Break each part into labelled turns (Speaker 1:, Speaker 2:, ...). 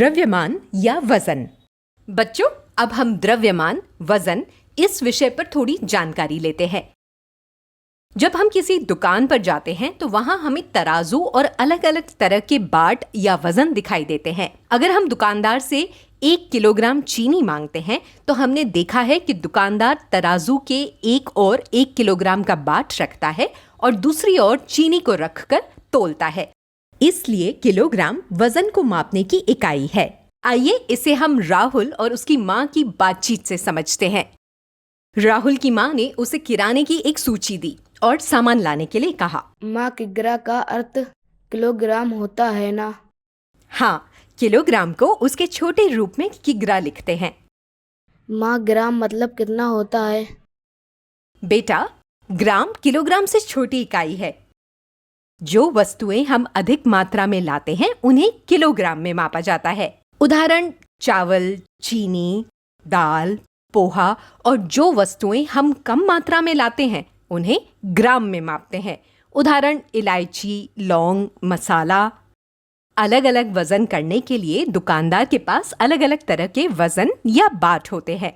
Speaker 1: द्रव्यमान या वजन। बच्चों, अब हम द्रव्यमान, वजन इस विषय पर थोड़ी जानकारी लेते हैं। जब हम किसी दुकान पर जाते हैं तो वहां हमें तराजू और अलग अलग तरह के बाट या वजन दिखाई देते हैं। अगर हम दुकानदार से 1 किलोग्राम चीनी मांगते हैं तो हमने देखा है कि दुकानदार तराजू के एक ओर 1 किलोग्राम का बाट रखता है और दूसरी ओर चीनी को रखकर तोलता है। इसलिए किलोग्राम वजन को मापने की इकाई है। आइए इसे हम राहुल और उसकी माँ की बातचीत से समझते हैं। राहुल की माँ ने उसे किराने की एक सूची दी और सामान लाने के लिए कहा।
Speaker 2: माँ, किग्रा का अर्थ किलोग्राम होता है ना?
Speaker 1: हाँ, किलोग्राम को उसके छोटे रूप में किग्रा लिखते हैं।
Speaker 2: माँ, ग्राम मतलब कितना होता है?
Speaker 1: बेटा, ग्राम किलोग्राम से छोटी इकाई है। जो वस्तुएं हम अधिक मात्रा में लाते हैं उन्हें किलोग्राम में मापा जाता है। उदाहरण, चावल, चीनी, दाल, पोहा, और जो वस्तुएं हम कम मात्रा में लाते हैं उन्हें ग्राम में मापते हैं। उदाहरण, इलायची, लौंग, मसाला। अलग अलग वजन करने के लिए दुकानदार के पास अलग अलग तरह के वजन या बाट होते हैं।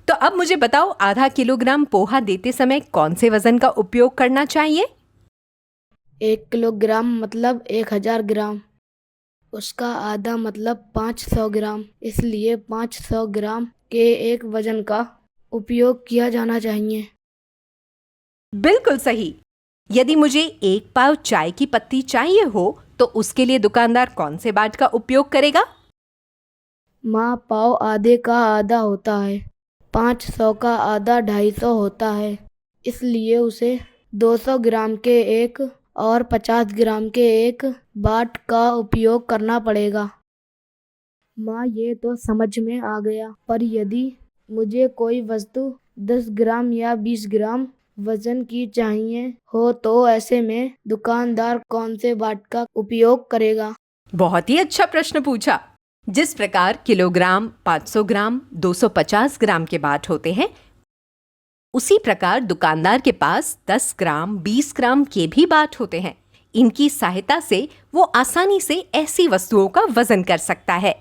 Speaker 1: तो अब मुझे बताओ, आधा किलोग्राम पोहा देते समय कौन से वजन का उपयोग करना चाहिए?
Speaker 2: 1 किलोग्राम मतलब 1000 ग्राम। उसका आधा मतलब 500 ग्राम। इसलिए 500 ग्राम के एक वजन का उपयोग किया जाना चाहिए।
Speaker 1: बिल्कुल सही। यदि मुझे 1 पाव चाय की पत्ती चाहिए हो तो उसके लिए दुकानदार कौन से बाट का उपयोग करेगा?
Speaker 2: माँ, पाव आधे का आधा होता है। 500 का आधा 250 होता है। इसलिए उसे 200 ग्राम के एक और 50 ग्राम के एक बाट का उपयोग करना पड़ेगा। माँ, ये तो समझ में आ गया, पर यदि मुझे कोई वस्तु 10 ग्राम या 20 ग्राम वजन की चाहिए हो तो ऐसे में दुकानदार कौन से बाट का उपयोग करेगा?
Speaker 1: बहुत ही अच्छा प्रश्न पूछा। जिस प्रकार किलोग्राम, 500 ग्राम, 250 ग्राम के बाट होते हैं, उसी प्रकार दुकानदार के पास 10 ग्राम, 20 ग्राम के भी बाट होते हैं। इनकी सहायता से वो आसानी से ऐसी वस्तुओं का वजन कर सकता है।